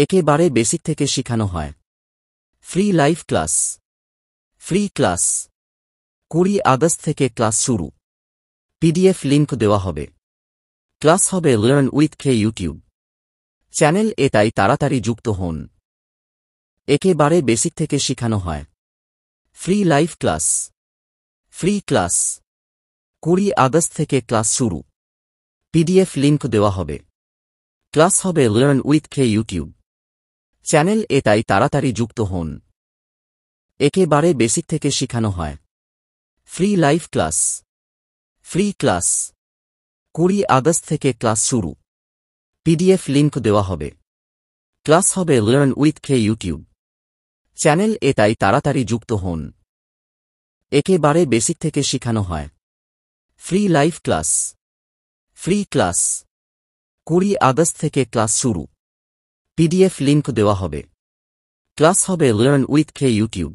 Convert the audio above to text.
একেবারে বেসিক থেকে শেখানো হয়। Free live class. Free class. 20 August থেকে ক্লাস শুরু। পিডিএফ লিংক দেওয়া হবে। ক্লাস হবে learn with K YouTube channel এ, তাই তাড়াতাড়ি যুক্ত হন। একেবারে বেসিক থেকে শেখানো হয়। Free live class. Free class. 20 August থেকে ক্লাস শুরু। পিডিএফ লিংক দেওয়া হবে। ক্লাস হবে learn with K YouTube channel এ, তাই তাড়াতাড়ি যুক্ত হন। একেবারে বেসিক থেকে শেখানো হয়। Free live class. Free class. 20 August থেকে ক্লাস শুরু। পিডিএফ লিংক দেওয়া হবে। ক্লাস হবে learn with K YouTube channel এ, তাই তাড়াতাড়ি যুক্ত হন। একেবারে বেসিক থেকে শেখানো হয়। Free live class. Free class. 20 August থেকে ক্লাস শুরু। পিডিএফ লিংক দেওয়া হবে। ক্লাস হবে লার্ন উইথ কে ইউটিউব